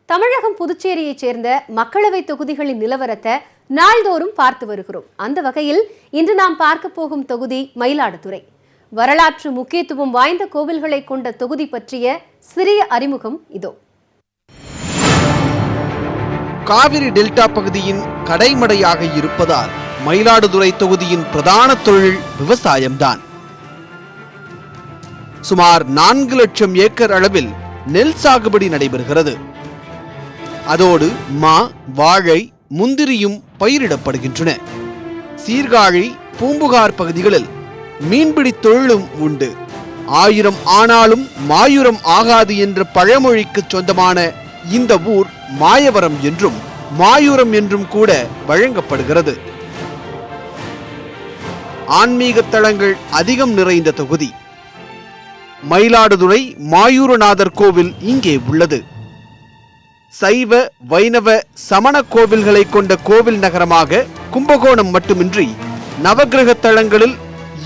தமிழகம் புதுச்சேரியைச் சேர்ந்த மக்களவை தொகுதிகளின் நிலவரத்தை நாள்தோறும் பார்த்து வருகிறோம். அந்த வகையில் இன்று நாம் பார்க்க போகும் தொகுதி மயிலாடுதுறை. வரலாற்று முக்கியத்துவம் வாய்ந்த கோவில்களை கொண்ட தொகுதி பற்றிய சிறிய அறிமுகம் இதோ. காவிரி டெல்டா பகுதியின் கடைமடையாக இருப்பதால் மயிலாடுதுறை தொகுதியின் பிரதான தொழில் விவசாயம்தான். சுமார் 4 லட்சம் ஏக்கர் அளவில் நெல் சாகுபடி நடைபெறுகிறது. அதோடு மா, வாழை, முந்திரியும் பயிரிடப்படுகின்றன. சீர்காழி, பூம்புகார் பகுதிகளில் மீன்பிடி தொழிலும் உண்டு. 1000 ஆனாலும் மாயூரம் ஆகாது என்ற பழமொழிக்கு சொந்தமான இந்த ஊர் மாயவரம் என்றும் மாயூரம் என்றும் கூட வழங்கப்படுகிறது. ஆன்மீக தலங்கள் அதிகம் நிறைந்த தொகுதி. மயிலாடுதுறை மாயூரநாதர் கோவில் இங்கே உள்ளது. சைவ, வைணவ, சமண கோவில்களை கொண்ட கோவில் நகரமாக கும்பகோணம் மட்டுமின்றி நவகிரக தலங்களில்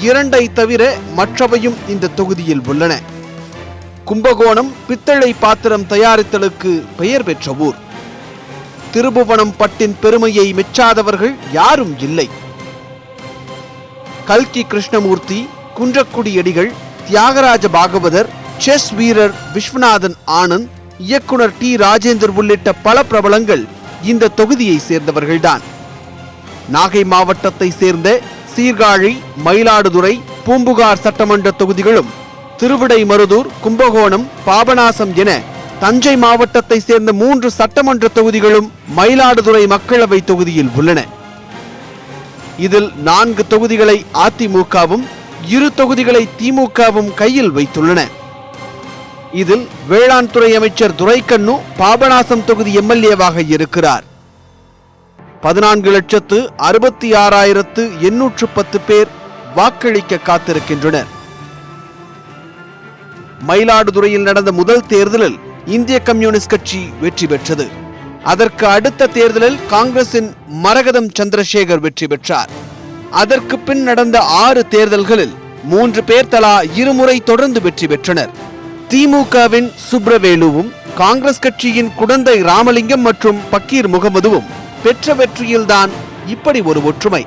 2 தவிர மற்றவையும் இந்த தொகுதியில் உள்ளன. கும்பகோணம் பித்தளை பாத்திரம் தயாரித்தலுக்கு பெயர் பெற்ற ஊர். திருபுவனம் பட்டின் பெருமையை மெச்சாதவர்கள் யாரும் இல்லை. கல்கி கிருஷ்ணமூர்த்தி, குன்றக்குடியடிகள், தியாகராஜ பாகவதர், செஸ் வீரர் விஸ்வநாதன் ஆனந்த், இயக்குனர் டி ராஜேந்தர் உள்ளிட்ட பல பிரபலங்கள் இந்த தொகுதியை சேர்ந்தவர்கள்தான். நாகை மாவட்டத்தை சேர்ந்த சீர்காழி, மயிலாடுதுறை, பூம்புகார் சட்டமன்ற தொகுதிகளும் திருவிடைமருதூர், கும்பகோணம், பாபநாசம் என தஞ்சை மாவட்டத்தை சேர்ந்த 3 சட்டமன்ற தொகுதிகளும் மயிலாடுதுறை மக்களவை தொகுதியில் உள்ளன. இதில் 4 தொகுதிகளை அதிமுகவும் 2 தொகுதிகளை திமுகவும் கையில் வைத்துள்ளன. இதில் வேளாண் துறை அமைச்சர் துரைக்கண்ணு பாபநாசம் தொகுதி எம்எல்ஏவாக இருக்கிறார். 14,66,810 பேர் வாக்களிக்க காத்திருக்கின்றனர். மயிலாடுதுறையில் நடந்த முதல் தேர்தலில் இந்திய கம்யூனிஸ்ட் கட்சி வெற்றி பெற்றது. அதற்கு அடுத்த தேர்தலில் காங்கிரசின் மரகதம் சந்திரசேகர் வெற்றி பெற்றார். அதற்கு பின் நடந்த 6 தேர்தல்களில் 3 பேர் தலா 2 முறை தொடர்ந்து வெற்றி பெற்றனர். திமுகவின் சுப்ரவேலுவும் காங்கிரஸ் கட்சியின் குடந்தை ராமலிங்கம் மற்றும் பக்கீர் முகமதுவும் பெற்ற வெற்றியில்தான் இப்படி ஒரு ஒற்றுமை.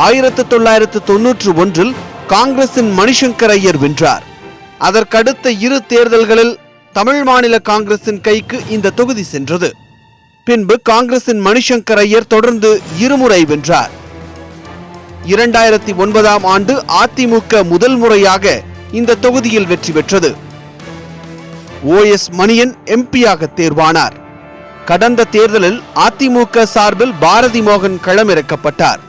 1991 காங்கிரசின் மணிசங்கர் ஐயர் வென்றார். அதற்கடுத்த 2 தேர்தல்களில் தமிழ் மாநில காங்கிரசின் கைக்கு இந்த தொகுதி சென்றது. பின்பு காங்கிரசின் மணிசங்கர் ஐயர் தொடர்ந்து 2 முறை வென்றார். 2009 அதிமுக முதல் முறையாக இந்த தொகுதியில் வெற்றி பெற்றது. OS மணியன் எம்பியாக தேர்வானார். கடந்த தேர்தலில் அதிமுக சார்பில் பாரதி மோகன் களமிறக்கப்பட்டார்.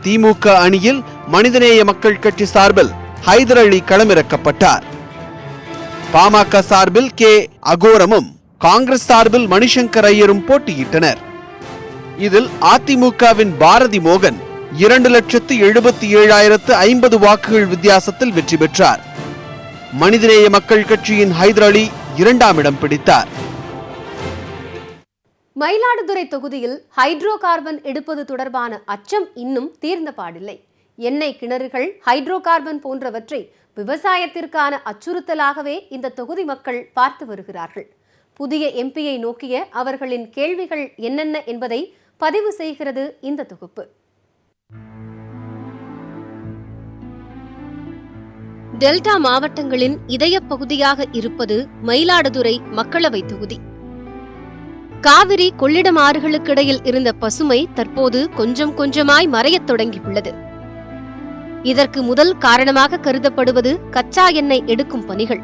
திமுக அணியில் மனிதநேய மக்கள் கட்சி சார்பில் ஹைதர் அலி களமிறக்கப்பட்டார். பாமக சார்பில் கே அகோரமும் காங்கிரஸ் சார்பில் மணிசங்கர் ஐயரும் போட்டியிட்டனர். இதில் அதிமுகவின் பாரதி மோகன் 2,77,050 வாக்குகள் வித்தியாசத்தில் வெற்றி பெற்றார். மனிதநேய மக்கள் கட்சியின் ஹைதர் அலி 2ஆம் இடம் பிடித்தார். மயிலாடுதுறை தொகுதியில் ஹைட்ரோ கார்பன் எடுப்பது தொடர்பான அச்சம் இன்னும் தீர்ந்த பாடில்லை. எண்ணெய் கிணறுகள், ஹைட்ரோ கார்பன் போன்றவற்றை விவசாயத்திற்கான அச்சுறுத்தலாகவே இந்த தொகுதி மக்கள் பார்த்து வருகிறார்கள். புதிய எம்பியை நோக்கிய அவர்களின் கேள்விகள் என்னென்ன என்பதை பதிவு செய்கிறது இந்த தொகுப்பு. டெல்டா மாவட்டங்களின் இதய பகுதியாக இருப்பது மயிலாடுதுறை மக்களவை தொகுதி. காவிரி, கொள்ளிடம் ஆறுகளுக்கிடையில் இருந்த பசுமை தற்போது கொஞ்சம் கொஞ்சமாய் மறையத் தொடங்கியுள்ளது. இதற்கு முதல் காரணமாக கருதப்படுவது கச்சா எண்ணெய் எடுக்கும் பணிகள்.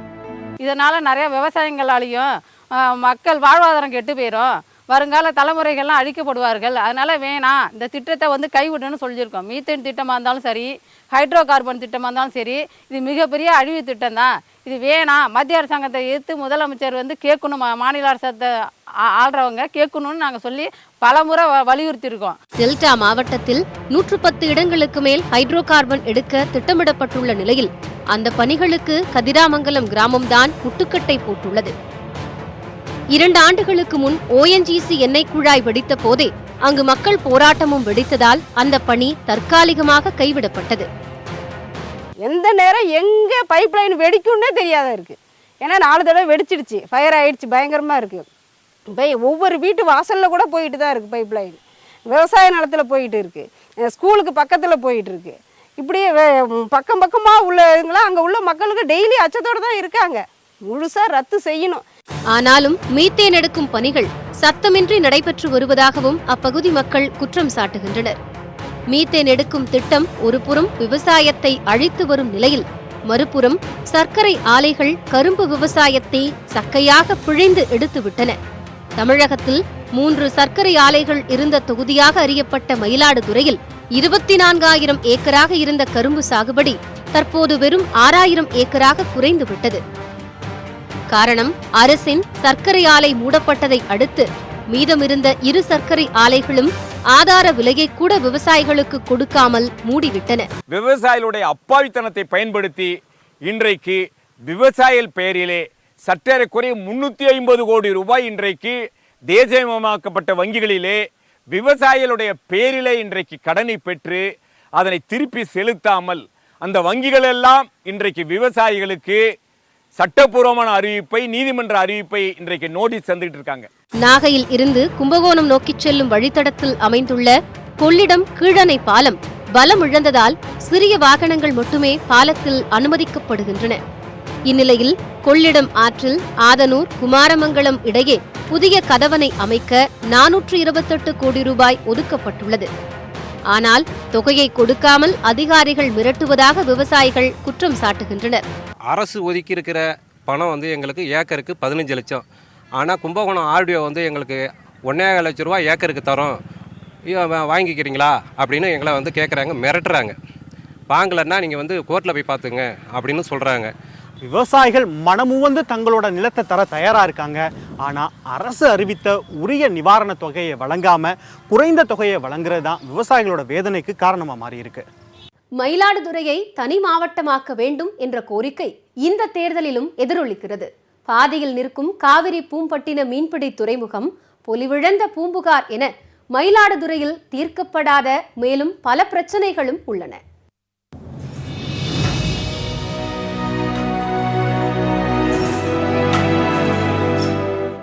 இதனால நிறைய விவசாயங்களாலையும் மக்கள் வாழ்வாதாரம் கெட்டு போயிடும். வருங்கால தலைமுறைகள்லாம் அழிக்கப்படுவார்கள். அதனால வேணாம், இந்த திட்டத்தை கைவிடணும்னு சொல்லியிருக்கோம். மீத்தேன் திட்டமாக இருந்தாலும் சரி, ஹைட்ரோ கார்பன் திட்டமாக இருந்தாலும் சரி, இது மிகப்பெரிய அழிவு திட்டம் தான். இது வேணாம், மத்திய அரசாங்கத்தை எதிர்த்து முதலமைச்சர் கேட்கணும், மாநில அரசத்தை ஆள்றவங்க கேட்கணும்னு நாங்கள் சொல்லி பலமுறை வலியுறுத்தியிருக்கோம். டெல்டா மாவட்டத்தில் 110 இடங்களுக்கு மேல் ஹைட்ரோ கார்பன் எடுக்க திட்டமிடப்பட்டுள்ள நிலையில் அந்த பணிகளுக்கு கதிராமங்கலம் கிராமம்தான் முட்டுக்கட்டை போட்டுள்ளது. 2 ஆண்டுகளுக்கு முன் ONGC எண்ணெய் குழாய் வெடித்த போதே அங்கு மக்கள் போராட்டமும் வெடித்ததால் அந்த பணி தற்காலிகமாக கைவிடப்பட்டது. எந்த நேரம் எங்க பைப் லைன் வெடிக்கும்னே தெரியாத இருக்கு. ஏன்னா 4 தடவை வெடிச்சிடுச்சு, ஃபயர் ஆயிடுச்சு, பயங்கரமா இருக்கு. ஒவ்வொரு வீட்டு வாசலில் கூட போயிட்டு தான் இருக்குது பைப் லைன். விவசாய நிலத்தில் போயிட்டு இருக்குது, ஸ்கூலுக்கு பக்கத்தில் போயிட்டு இருக்கு. இப்படியே பக்கம் பக்கமாக உள்ளவங்களாம் அங்கே உள்ள மக்களுக்கு டெய்லி அச்சத்தோடு தான் இருக்காங்க. முழுசாக ரத்து செய்யணும். ஆனாலும் மீத்தேன் எடுக்கும் பணிகள் சத்தமின்றி நடைபெற்று வருவதாகவும் அப்பகுதி மக்கள் குற்றம் சாட்டுகின்றனர். மீத்தேன் எடுக்கும் திட்டம் ஒருபுறம் விவசாயத்தை அழித்து வரும் நிலையில், மறுபுறம் சர்க்கரை ஆலைகள் கரும்பு விவசாயத்தை சக்கையாக பிழிந்து எடுத்துவிட்டன. தமிழகத்தில் 3 சர்க்கரை ஆலைகள் இருந்த தொகுதியாக அறியப்பட்ட மயிலாடுதுறையில் 24,000 ஏக்கராக இருந்த கரும்பு சாகுபடி தற்போது வெறும் 6,000 ஏக்கராக குறைந்துவிட்டது. காரணம், அரசின் சர்க்கரை ஆலை மூடப்பட்டதை அடுத்து மீதமிருந்த 2 சர்க்கரை ஆலைகளும் ஆதார விலையை கூட விவசாயிகளுக்கு கொடுக்காமல் மூடிவிட்டன. விவசாயிகளுடைய அப்பாவித்தனத்தை பயன்படுத்தி இன்றைக்கு விவசாய பெயரிலே சற்றேறக்குறைய 350 கோடி ரூபாய் இன்றைக்கு தேசியமயமாக்கப்பட்ட வங்கிகளிலே விவசாயிகளுடைய பேரிலே இன்றைக்கு கடனை பெற்று அதனை திருப்பி செலுத்தாமல் அந்த வங்கிகள் எல்லாம் இன்றைக்கு விவசாயிகளுக்கு சட்டப்பூர்வமான அறிவிப்பை, நீதிமன்ற அறிவிப்பை இன்றைக்கு நோட்டீஸ் தந்துட்டு இருக்காங்க. நாகையில் இருந்து கும்பகோணம் நோக்கி செல்லும் வழித்தடத்தில் அமைந்துள்ள கொள்ளிடம் கீழணை பாலம் பலம் இழந்ததால் சிறிய வாகனங்கள் மட்டுமே பாலத்தில் அனுமதிக்கப்படுகின்றன. இந்நிலையில் கொள்ளிடம் ஆற்றில் ஆதனூர் குமாரமங்கலம் இடையே புதிய கதவணை அமைக்க 428 கோடி ரூபாய் ஒதுக்கப்பட்டுள்ளது. ஆனால் தொகையை கொடுக்காமல் அதிகாரிகள் மிரட்டுவதாக விவசாயிகள் குற்றம் சாட்டுகின்றனர். அரசு ஒதுக்கி இருக்கிற பணம் எங்களுக்கு ஏக்கருக்கு 15 லட்சம். ஆனால் கும்பகோணம் ஆர்டிஓ எங்களுக்கு 1.5 லட்ச ரூபா ஏக்கருக்கு தரோம், வாங்கிக்கிறீங்களா அப்படின்னு எங்களை கேட்குறாங்க, மிரட்டுறாங்க. வாங்கலைன்னா நீங்கள் கோர்ட்டில் போய் பார்த்துங்க அப்படின்னு சொல்கிறாங்க. விவசாயிகள் மனமுவந்து தங்களோட நிலத்தை தர தயாரா இருக்காங்க. ஆனா அரசு அறிவித்த உரிய நிவாரண தொகையை வழங்காம குறைந்த தொகையை வழங்குறது தான் விவசாயிகளோட வேதனைக்கு காரணமா மாறி இருக்கு. மயிலாடுதுறையை தனி மாவட்டமாக்க வேண்டும் என்ற கோரிக்கை இந்த தேர்தலிலும் எதிரொலிக்கிறது. பாதையில் நிற்கும் காவிரி பூம்பட்டின மீன்பிடி துறைமுகம், பொலிவிழந்த பூம்புகார் என மயிலாடுதுறையில் தீர்க்கப்படாத மேலும் பல பிரச்சனைகளும் உள்ளன.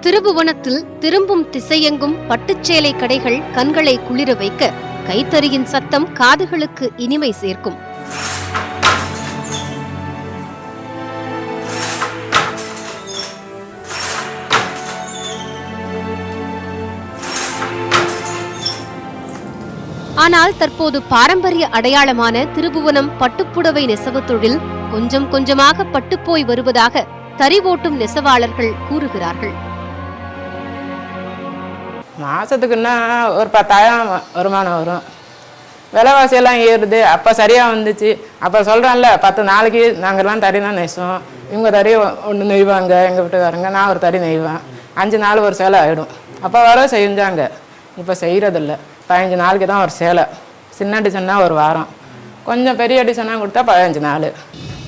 திருபுவனத்தில் திரும்பும் திசையெங்கும் பட்டுச்சேலை கடைகள் கண்களை குளிர வைக்க கைத்தறியின் சத்தம் காதுகளுக்கு இனிமை சேர்க்கும். ஆனால் தற்போது பாரம்பரிய அடையாளமான திருபுவனம் பட்டுப்புடவை நெசவு தொழில் கொஞ்சம் கொஞ்சமாக பட்டுப்போய் வருவதாக தறி ஓட்டும் நெசவாளர்கள் கூறுகிறார்கள். மாதத்துக்குன்னா ஒரு 10,000 வருமானம் வரும். விலைவாசியெல்லாம் ஏறுது. அப்போ சரியாக வந்துச்சு. அப்போ சொல்கிறேன்ல, 10 நாளைக்கு நாங்கள்லாம் தறி தான் நெய்வோம். இவங்க தறி ஒன்று நெய்வாங்க, எங்கள் வீட்டுக்காரங்க, நான் ஒரு தறி நெய்வேன். 5 நாள் ஒரு சேலை ஆகிடும். அப்போ வர செஞ்சாங்க. இப்போ செய்கிறதில்ல. 15 நாளைக்கு தான் ஒரு சேலை. சின்ன டிசைன்னா ஒரு வாரம், கொஞ்சம் பெரிய டிசைனாக கொடுத்தா 15 நாள்.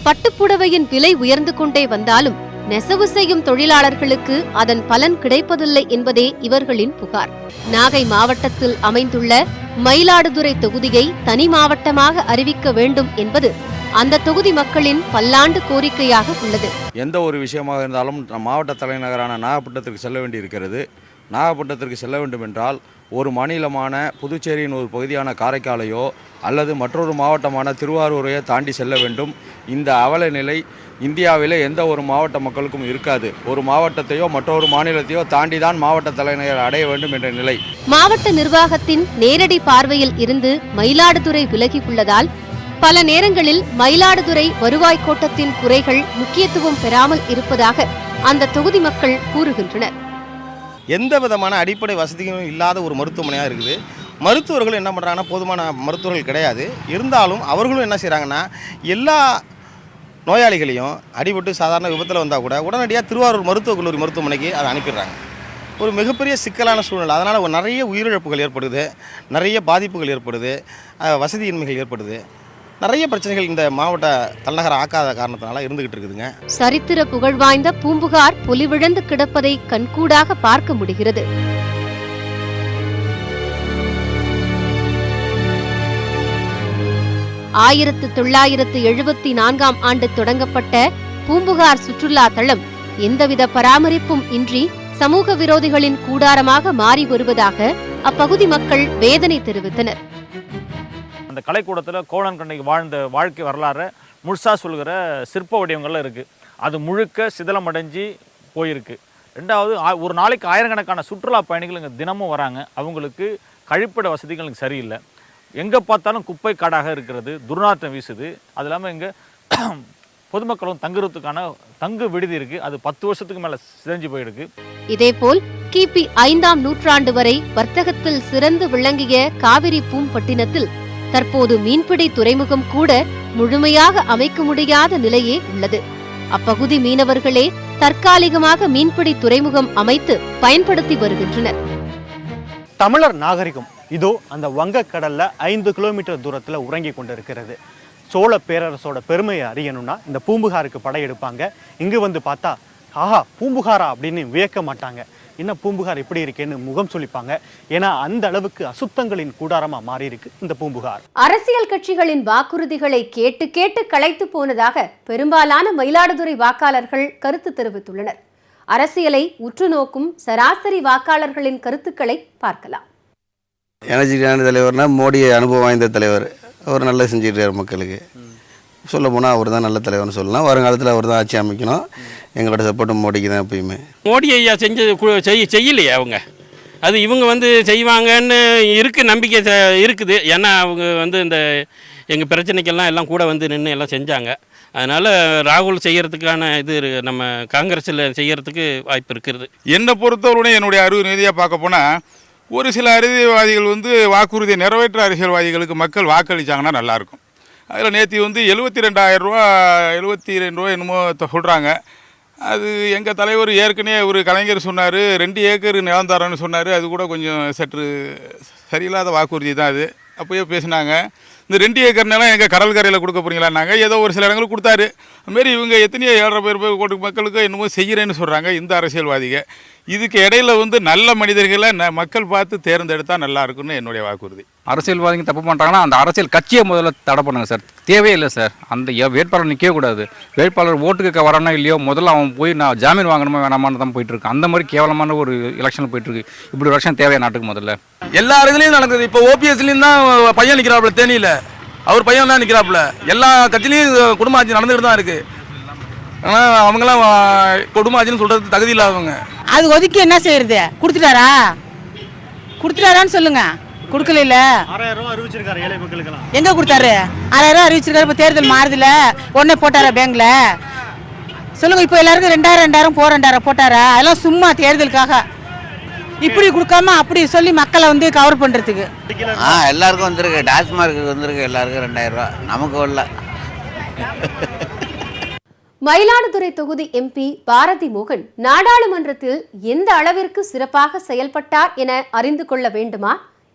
பட்டுப்புடவையின் விலை உயர்ந்து கொண்டே வந்தாலும் நெசவு செய்யும் தொழிலாளர்களுக்கு அதன் பலன் கிடைப்பதில்லை என்பதே இவர்களின் புகார். நாகை மாவட்டத்தில் அமைந்துள்ள மயிலாடுதுறை தொகுதியை தனி மாவட்டமாக அறிவிக்க வேண்டும் என்பது அந்த தொகுதி மக்களின் பல்லாண்டு கோரிக்கையாக உள்ளது. எந்த ஒரு விஷயமாக இருந்தாலும் மாவட்ட தலைநகரான நாகப்பட்டினத்திற்கு செல்ல வேண்டியிருக்கிறது. நாகப்பட்டினத்திற்கு செல்ல வேண்டும் என்றால் ஒரு மாநிலமான புதுச்சேரியின் ஒரு பகுதியான காரைக்காலையோ அல்லது மற்றொரு மாவட்டமான திருவாரூரையோ தாண்டி செல்ல வேண்டும். இந்த அவல நிலை இந்தியாவிலே எந்த ஒரு மாவட்ட மக்களுக்கும் இருக்காது. ஒரு மாவட்டத்தையோ மற்றொரு மாநிலத்தையோ தாண்டி தான் மாவட்ட தலைநகர் அடைய வேண்டும் என்ற நிலை மாவட்ட நிர்வாகத்தின் நேரடி பார்வையில் இருந்து மயிலாடுதுறை விலகி உள்ளதால் பல நேரங்களில் மயிலாடுதுறை வருவாய் கோட்டத்தின் குறைகள் முக்கியத்துவம் பெறாமல் இருப்பதாக அந்த தொகுதி மக்கள் கூறுகின்றனர். எந்த விதமான அடிப்படை வசதிகளும் இல்லாத ஒரு மருத்துவமனையாக இருக்குது. மருத்துவர்களும் என்ன பண்ணுறாங்கன்னா, போதுமான மருத்துவர்கள் கிடையாது. இருந்தாலும் அவர்களும் என்ன செய்கிறாங்கன்னா, எல்லா நோயாளிகளையும் அடிபட்டு சாதாரண விபத்தில் வந்தால் கூட உடனடியாக திருவாரூர் மருத்துவக் கல்லூரி மருத்துவமனைக்கு அதை அனுப்பிடுறாங்க. ஒரு மிகப்பெரிய சிக்கலான சூழ்நிலை. அதனால் நிறைய உயிரிழப்புகள் ஏற்படுது, நிறைய பாதிப்புகள் ஏற்படுது, வசதியின்மைகள் ஏற்படுது. நிறைய பிரச்சனைகள் இந்த மாவட்ட தலைநகர ஆக்காத காரணத்தினால இருந்துகிட்டு இருக்குதுங்க. சரித்திர புகழ் வாய்ந்த பூம்புகார் பொலிவிழந்து கிடப்பதை கண்கூடாக பார்க்க முடிகிறது. ஆயிரத்து 1974 ஆண்டு தொடங்கப்பட்ட பூம்புகார் சுற்றுலா தளம் எந்தவித பராமரிப்பும் இன்றி சமூக விரோதிகளின் கூடாரமாக மாறி வருவதாக அப்பகுதி மக்கள் வேதனை தெரிவித்தனர். அந்த கலைக்கூடத்தில் கோவலன் கண்ணகி வாழ்ந்த வாழ்க்கை வரலாறு முழுசா சொல்கிற சிற்ப வடிவங்கள்லாம் இருக்குது. அது முழுக்க சிதலமடைஞ்சு போயிருக்கு. ரெண்டாவது, ஒரு நாளைக்கு ஆயிரக்கணக்கான சுற்றுலா பயணிகள் இங்கே தினமும் வராங்க. அவங்களுக்கு கழிப்பிட வசதிகள் இங்கே சரியில்லை. எங்கே பார்த்தாலும் குப்பை காடாக இருக்கிறது, துர்நாற்றம் வீசுது. அது இல்லாமல் இங்கே பொதுமக்களும் தங்குறதுக்கான தங்கு விடுதி இருக்குது. அது 10 வருஷத்துக்கு மேலே சிதைஞ்சு போயிருக்கு. இதேபோல் கிபி 5ஆம் நூற்றாண்டு வரை வர்த்தகத்தில் சிறந்து விளங்கிய காவிரி பூம்பட்டினத்தில் தற்போது மீன்பிடி துறைமுகம் கூட முழுமையாக அமைக்க முடியாத நிலையே உள்ளது. அப்பகுதி மீனவர்களே தற்காலிகமாக மீன்பிடி துறைமுகம் அமைத்து பயன்படுத்தி வருகின்றனர். தமிழர் நாகரிகம் இதோ அந்த வங்கக்கடல்ல 5 கிலோமீட்டர் தூரத்துல உறங்கி கொண்டிருக்கிறது. சோழ பேரரசோட பெருமையை அறியணும்னா இந்த பூம்புகாருக்கு படையெடுப்பாங்க. இங்கு வந்து பார்த்தா ஆஹா பூம்புகாரா அப்படின்னு வியக்க மாட்டாங்க. என்ன பூம்புகார் இப்படி இருக்கேன்னு முகம் சொல்லிப்பாங்க. ஏன்னா அந்த அளவுக்கு அசுத்தங்களின் கூடாரமா மாறி இருக்கு இந்த பூம்புகார். அரசியல் கட்சிகளின் வாக்குறுதிகளை கேட்டு கேட்டு களைத்து போனதாக பெரும்பாலான மயிலாடுதுறை வாக்காளர்கள் கருத்து தெரிவித்துள்ளனர். அரசியலை உற்று நோக்கும் சராசரி வாக்காளர்களின் கருத்துக்களை பார்க்கலாம். எனர்ஜிக்கான தலைவர்னா மோடி அனுபவம் வாய்ந்த தலைவர். அவர் நல்லா செஞ்சுட்டு மக்களுக்கு. சொல்ல போனால் அவர் தான் நல்ல தலைவர்னு சொல்லலாம். வருங்காலத்தில் அவர் தான் ஆட்சி அமைக்கணும். எங்களோட சப்போர்ட் மோடிக்கு தான் எப்பயுமே. மோடி ஐயா செய்யலையே அவங்க. அது இவங்க செய்வாங்கன்னு இருக்குது, நம்பிக்கை இருக்குது. ஏன்னா அவங்க இந்த எங்கள் பிரச்சனைக்கெல்லாம் எல்லாம் கூட நின்று எல்லாம் செஞ்சாங்க. அதனால் ராகுல் செய்கிறதுக்கான இது நம்ம காங்கிரஸில் செய்கிறதுக்கு வாய்ப்பு இருக்கிறது. என்னை பொறுத்தவரை என்னுடைய அறிவு ரீதியாக பார்க்க போனால் ஒரு சில அரசியல்வாதிகள் வாக்குறுதியை நிறைவேற்ற அரசியல்வாதிகளுக்கு மக்கள் வாக்களித்தாங்கன்னா நல்லாயிருக்கும். அதில் நேற்று 72,000 ரூபா 72 ரூபா என்னமோ சொல்கிறாங்க. அது எங்கள் தலைவர் ஏற்கனவே ஒரு கலைஞர் சொன்னார் 2 ஏக்கர் நிலம் தரேன்னு சொன்னார். அது கூட கொஞ்சம் சற்று சரியில்லாத வாக்குறுதி தான். அது அப்போயே பேசினாங்க. இந்த 2 ஏக்கர் நிலம் எங்கள் கடற்கரையில் கொடுக்க போகிறீங்களான்னாங்க. ஏதோ ஒரு சில இடங்களுக்கு கொடுத்தாரு. அதுமாரி இவங்க எத்தனையோ 7,500 கோடி மக்களுக்கு என்னமோ செய்கிறேன்னு சொல்கிறாங்க இந்த அரசியல்வாதிக. இதுக்கு இடையில நல்ல மனிதர்களை மக்கள் பார்த்து தேர்ந்தெடுத்தால் நல்லா இருக்குன்னு என்னுடைய வாக்குறுதி. அரசியல்வாதிங்க தப்பு பண்ணுறாங்கன்னா அந்த அரசியல் கட்சியை முதல்ல தடை பண்ணுங்க சார். தேவையில்லை சார். அந்த வேட்பாளர் நிற்கவே கூடாது. வேட்பாளர் ஓட்டுக்கு வரானோ இல்லையோ முதல்ல அவன் போய் நான் ஜாமீன் வாங்கணுமா வேணாமான்னு தான் போயிட்டுருக்கு. அந்த மாதிரி கேவலமான ஒரு எலெக்ஷன் போயிட்டுருக்கு. இப்படி ஒரு எலெக்ஷன் தேவையா நாட்டுக்கு? முதல்ல எல்லா இடத்துலையும் நடக்குது. இப்போ ஓபிஎஸ்லையும் தான் பையன் நிற்கிறாப்புல, தேனியில் அவர் பையன் தான் நிற்கிறாப்புல. எல்லா கட்சியிலையும் குடும்ப ஆட்சி நடந்துகிட்டு தான் இருக்குது. ஆனால் அவங்களாம் குடும்ப ஆட்சின்னு சொல்கிறது தகுதி இல்லாதவங்க. அது ஒதுக்கி என்ன செய்யறது? கொடுத்துட்டாரான்னு சொல்லுங்க. கொடுக்கல. 6,000 ரூபா அறிவிச்சிருக்காரு ஏழை மக்களுக்கெல்லாம். எங்க கொடுத்தாரு? 6,000 ரூபா அறிவிச்சிருக்காரு. இப்போ தேர்தல் மாறுதுல உடனே போட்டாரா பேங்க்ல? சொல்லுங்க. இப்போ எல்லாருக்கும் 2,000 2,000 போட்டாரா? அதெல்லாம் சும்மா தேர்தலுக்காக இப்படி கொடுக்காம அப்படி சொல்லி மக்களை கவர் பண்றதுக்கு. எல்லாருக்கும் வந்திருக்கு. டாஸ்மார்க்கு வந்திருக்கு. எல்லாருக்கும் 2,000 ரூபா. நமக்கு வரல. மயிலாடுதுறை தொகுதி எம்பி பாரதி மோகன் நாடாளுமன்றத்தில் எந்த அளவிற்கு சிறப்பாக செயல்பட்டார் என அறிந்து கொள்ள வேண்டுமா?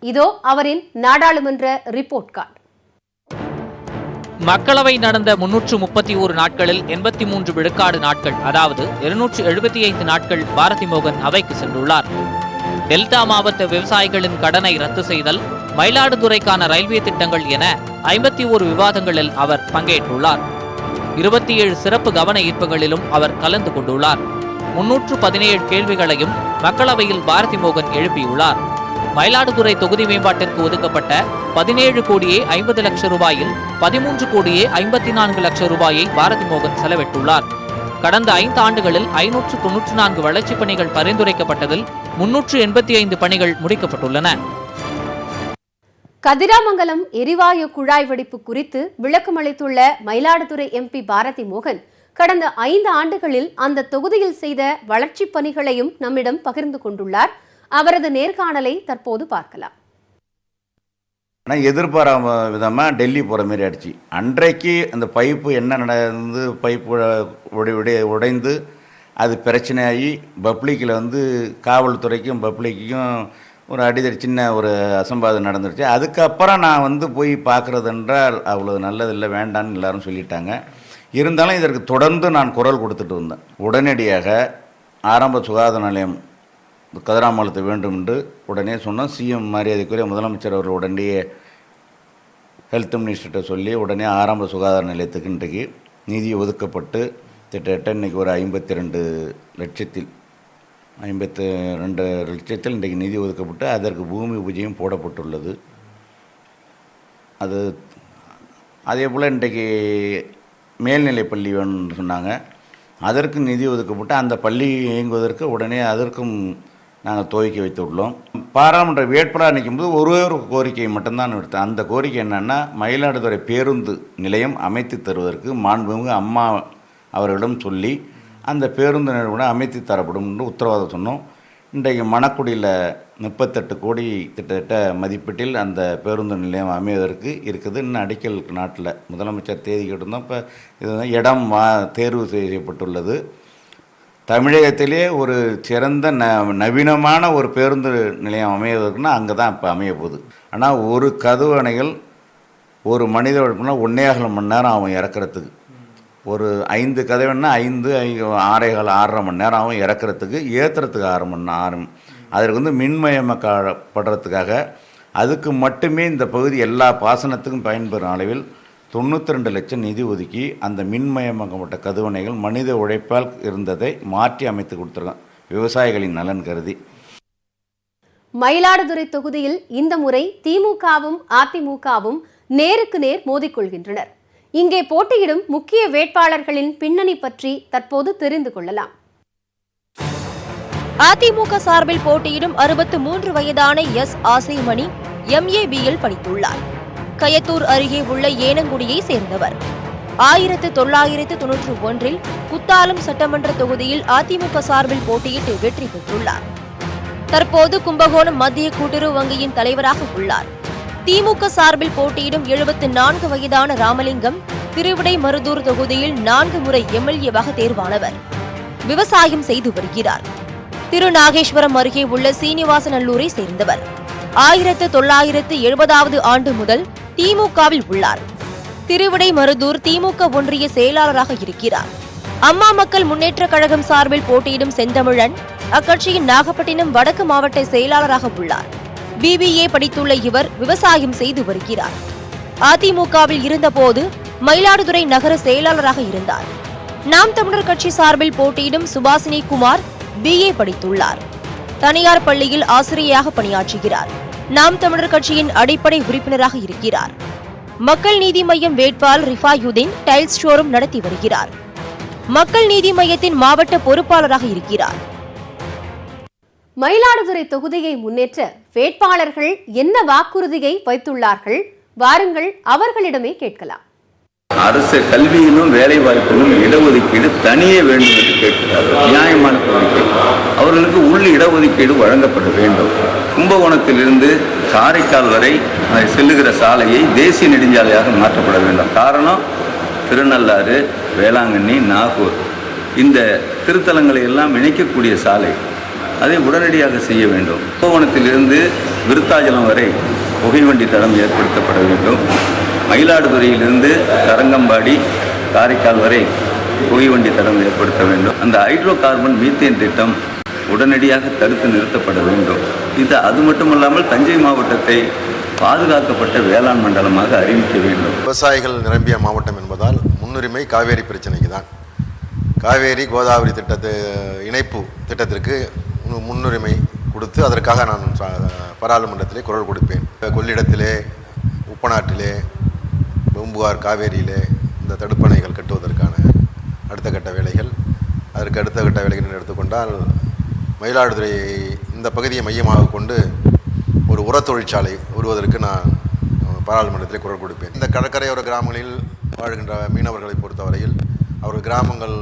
இதோ அவரின் நாடாளுமன்ற ரிப்போர்ட் கார்டு. மக்களவை நடந்த 331 நாட்களில் 83 விழுக்காடு நாட்கள், அதாவது 275 நாட்கள் பாரதி மோகன் அவைக்கு சென்றுள்ளார். டெல்டா மாவட்ட விவசாயிகளின் கடனை ரத்து செய்தல், மயிலாடுதுறைக்கான ரயில்வே திட்டங்கள் என 51 விவாதங்களில் அவர் பங்கேற்றுள்ளார். 27 சிறப்பு கவன ஈர்ப்புகளிலும் அவர் கலந்து கொண்டுள்ளார். 317 கேள்விகளையும் மக்களவையில் பாரதி மோகன் எழுப்பியுள்ளார். மயிலாடுதுறை தொகுதி மேம்பாட்டிற்கு ஒதுக்கப்பட்ட 17 கோடியே 50 லட்சம் ரூபாயில் 13 கோடியே 54 லட்சம் ரூபாயை பாரதி மோகன் செலவிட்டுள்ளார். கடந்த 5 ஆண்டுகளில் 594 வளர்ச்சிப் பணிகள் பரிந்துரைக்கப்பட்டதில் 385 பணிகள் முடிக்கப்பட்டுள்ளன. கதிராமங்கலம் எரிவாயு குழாய் வெடிப்பு குறித்து விளக்கம் அளித்துள்ள மயிலாடுதுறை எம்பி பாரதி மோகன் கடந்த 5 ஆண்டுகளில் அந்த தொகுதியில் செய்த வளர்ச்சிப் பணிகளையும் நம்மிடம் பகிர்ந்து கொண்டுள்ளார். அவரது நேர்காணலை தற்போது பார்க்கலாம். ஆனால் எதிர்பாராம விதமாக டெல்லி போகிற மாதிரி ஆயிடுச்சு. அன்றைக்கு அந்த பைப்பு என்ன நடந்து பைப்பு உடைந்து அது பிரச்சனையாகி பப்ளிக்கில் காவல்துறைக்கும் பப்ளிக்கும் ஒரு அடிதடி சின்ன ஒரு அசம்பாதம் நடந்துருச்சு. அதுக்கப்புறம் நான் போய் பார்க்குறது என்றால் அவ்வளோ நல்லதில்லை, வேண்டான்னு எல்லாரும் சொல்லிட்டாங்க. இருந்தாலும் இதற்கு தொடர்ந்து நான் குரல் கொடுத்துட்டு வந்தேன். உடனடியாக ஆரம்ப சுகாதார நிலையம் கதிராமங்கலத்தை வேண்டும் என்று உடனே சொன்னோம். சிஎம் மரியாதைக்குரிய முதலமைச்சர் அவர்கள் உடனே ஹெல்த் மினிஸ்டர்கிட்ட சொல்லி உடனே ஆரம்ப சுகாதார நிலையத்துக்கு இன்றைக்கு நிதி ஒதுக்கப்பட்டு கிட்டத்தட்ட இன்றைக்கி ஒரு 52 லட்சத்தில் 52 லட்சத்தில் இன்றைக்கு நிதி ஒதுக்கப்பட்டு அதற்கு பூமி பூஜையும் போடப்பட்டுள்ளது. அதே போல் இன்றைக்கு மேல்நிலை பள்ளி வேணும்னு சொன்னாங்க, அதற்கு நிதி ஒதுக்கப்பட்டு அந்த பள்ளி இயங்குவதற்கு உடனே அதற்கும் நாங்கள் துவக்கி வைத்துள்ளோம். பாராளுமன்ற வேட்பாளர் நிற்கும்போது ஒரு கோரிக்கை மட்டும்தான் எடுத்தேன். அந்த கோரிக்கை என்னென்னா, மயிலாடுதுறை பேருந்து நிலையம் அமைத்து தருவதற்கு மாண்புமிகு அம்மா அவர்களிடம் சொல்லி அந்த பேருந்து நிலையம் அமைத்து தரப்படும் என்று உத்தரவாதம் சொன்னோம். இன்றைக்கு மணக்குடியில் 38 கோடி திட்டத்தட்ட மதிப்பீட்டில் அந்த பேருந்து நிலையம் அமைவதற்கு இருக்குது. இன்னும் அடிக்கல் நாட்டில் முதலமைச்சர் தேதி கேட்டிருந்தோம். இப்போ இதுதான் இடம் தேர்வு செய்யப்பட்டுள்ளது. தமிழகத்திலே ஒரு சிறந்த நவீனமான ஒரு பேருந்து நிலையம் அமைவதற்குன்னா அங்கே தான் இப்போ அமைய போகுது. ஆனால் ஒரு கதவு அணைகள் ஒரு மனித உழைப்புனா 1.5 மணி நேரம் ஆகும் இறக்குறதுக்கு. ஒரு 5 கதவுன்னா 6.5 மணி நேரம் ஆகும் இறக்குறதுக்கு, ஏற்றுறதுக்கு 6 மணி நேரம். அதற்கு வந்து மின்மயமாக்கப்படுறதுக்காக அதுக்கு மட்டுமே இந்த பகுதி எல்லா பாசனத்துக்கும் பயன்பெறும் அளவில் 92 லட்சம் நிதி ஒதுக்கி அந்த மின்மயமாக்கப்பட்ட கதுவணைகள் மனித உழைப்பால் இருந்ததை மாற்றி அமைத்து கொடுத்துருக்கோம், விவசாயிகளின் நலன் கருதி. மயிலாடுதுறை தொகுதியில் இந்த முறை திமுகவும் அதிமுகவும் நேருக்கு நேர் மோதிக்கொள்கின்றனர். இங்கே போட்டியிடும் முக்கிய வேட்பாளர்களின் பின்னணி பற்றி தற்போது தெரிந்து கொள்ளலாம். அதிமுக சார்பில் போட்டியிடும் 63 வயதான எஸ் ஆசைமணி MABயில் படித்துள்ளார். கயத்தூர் அருகே உள்ள ஏனங்குடியை சேர்ந்தவர். 1991 குத்தாலம் சட்டமன்ற தொகுதியில் அதிமுக சார்பில் போட்டியிட்டு வெற்றி பெற்றுள்ளார். தற்போது கும்பகோணம் மத்திய கூட்டுறவு வங்கியின் தலைவராக உள்ளார். திமுக சார்பில் போட்டியிடும் 74 வயதான ராமலிங்கம் திருவிடை மருதூர் தொகுதியில் 4 முறை MLA-வாக தேர்வானவர். விவசாயம் செய்து வருகிறார். திருநாகேஸ்வரம் அருகே உள்ள சீனிவாசநல்லூரை சேர்ந்தவர். 1970வது ஆண்டு முதல் திமுகவில் உள்ளார். திருவிடை மருதூர் திமுக ஒன்றிய செயலாளராக இருக்கிறார். அம்மா மக்கள் முன்னேற்ற கழகம் சார்பில் போட்டியிடும் செந்தமிழன் அக்கட்சியின் நாகப்பட்டினம் வடக்கு மாவட்ட செயலாளராக உள்ளார். BBA படித்துள்ள இவர் விவசாயம் செய்து வருகிறார். அதிமுகவில் இருந்தபோது மயிலாடுதுறை நகர செயலாளராக இருந்தார். நாம் தமிழர் கட்சி சார்பில் போட்டியிடும் சுபாசினி குமார் BA படித்துள்ளார். தனியார் பள்ளியில் ஆசிரியராக பணியாற்றுகிறார். நாம் தமிழர் கட்சியின் அடிப்படை உறுப்பினராக இருக்கிறார். மக்கள் நீதி மய்யம் வேட்பாளர் ரிஃபாயுதீன் டைல்ஸ் ஷோரூம் நடத்தி வருகிறார். மக்கள் நீதி மய்யத்தின் மாவட்ட பொறுப்பாளராக இருக்கிறார். மயிலாடுதுறை தொகுதியை முன்னேற்ற வேட்பாளர்கள் என்ன வாக்குறுதியை வைத்துள்ளார்கள்? வாருங்கள், அவர்களிடமே கேட்கலாம். அரசு கல்வியிலும் வேலை வாய்ப்பிலும் இடஒதுக்கீடு தனியே வேண்டும் என்று கேட்கிறார்கள். நியாயமான கோரிக்கை. அவர்களுக்கு உள் இடஒதுக்கீடு வழங்கப்பட வேண்டும். கும்பகோணத்திலிருந்து காரைக்கால் வரை செல்லுகிற சாலையை தேசிய நெடுஞ்சாலையாக மாற்றப்பட வேண்டும். காரணம், திருநள்ளாறு, வேளாங்கண்ணி, நாகூர் இந்த திருத்தலங்களை எல்லாம் இணைக்கக்கூடிய சாலை, அதை உடனடியாக செய்ய வேண்டும். கும்பகோணத்திலிருந்து விருத்தாச்சலம் வரை புகைவண்டி தடம் ஏற்படுத்தப்பட வேண்டும். மயிலாடுதுறையிலிருந்து தரங்கம்பாடி, காரைக்கால் வரை புகைவண்டி தடம் ஏற்படுத்த வேண்டும். அந்த ஹைட்ரோ கார்பன் மீத்தேன் திட்டம் உடனடியாக தடுத்து நிறுத்தப்பட வேண்டும். அது மட்டுமல்லாமல் தஞ்சை மாவட்டத்தை பாதுகாக்கப்பட்ட வேளாண் மண்டலமாக அறிவிக்க வேண்டும். விவசாயிகள் நிரம்பிய மாவட்டம் என்பதால் முன்னுரிமை காவேரி பிரச்சனைக்கு தான். காவேரி கோதாவரி இணைப்பு திட்டத்திற்கு முன்னுரிமை கொடுத்து அதற்காக நான் பாராளுமன்றத்திலே குரல் கொடுப்பேன். கொள்ளிடத்திலே, உப்பநாட்டிலே, பூம்புகார், காவேரியிலே இந்த தடுப்பணைகள் கட்டுவதற்கான அடுத்த கட்ட வேலைகள், அதற்கு அடுத்த கட்ட வேலைகள் எடுத்துக்கொண்டால் மயிலாடுதுறையை இந்த பகுதியை மையமாக கொண்டு ஒரு உரத் தொழிற்சாலை உருவதற்கு நான் பாராளுமன்றத்திலே குரல் கொடுப்பேன். இந்த கடற்கரையோர கிராமங்களில் வாழ்கின்ற மீனவர்களை பொறுத்தவரையில் அவர்கள் கிராமங்கள்,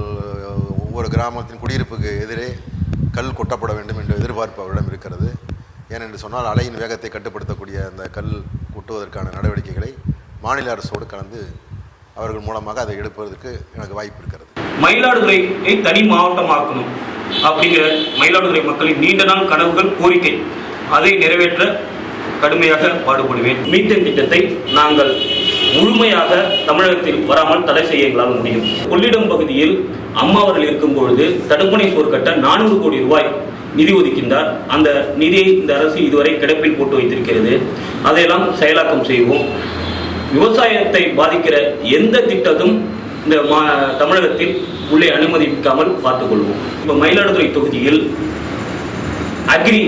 ஒவ்வொரு கிராமத்தின் குடியிருப்புக்கு எதிரே கல் கொட்டப்பட வேண்டும் என்ற எதிர்பார்ப்பு அவரிடம் இருக்கிறது. ஏனென்று சொன்னால் அலையின் வேகத்தை கட்டுப்படுத்தக்கூடிய அந்த கல் கொட்டுவதற்கான நடவடிக்கைகளை மாநில அரசோடு கலந்து அவர்கள் மூலமாக அதை எடுப்பதற்கு எனக்கு வாய்ப்பு இருக்கிறது. மயிலாடுதுறையை தனி மாவட்டமாக்கணும் அப்படிங்கிற மயிலாடுதுறை மக்களின் நீண்ட நாள் கனவுகள், கோரிக்கை, அதை நிறைவேற்ற கடுமையாக பாடுபடுவேன். மீத்தேன் திட்டத்தை நாங்கள் முழுமையாக தமிழகத்தில் வராமல் தடை செய்ய எங்களால் முடியும். கொள்ளிடம் பகுதியில் அம்மா அவர்கள் இருக்கும் பொழுது தடுப்பணை சோர் கட்ட 400 கோடி ரூபாய் நிதி ஒதுக்கின்றார். அந்த நிதியை இந்த அரசு இதுவரை கிடப்பில் போட்டு வைத்திருக்கிறது. அதையெல்லாம் செயலாக்கம் செய்வோம். விவசாயத்தை பாதிக்கிற எந்த திட்டத்தும் இந்த தமிழகத்தில் உள்ளே அனுமதிக்காமல் பார்த்துக்கொள்வோம். இப்போ மயிலாடுதுறை தொகுதியில் அக்ரி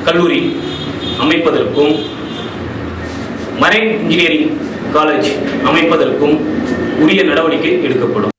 கல்லூரி அமைப்பதற்கும் மரைன் இன்ஜினியரிங் காலேஜ் அமைப்பதற்கும் உரிய நடவடிக்கை எடுக்கப்படும்.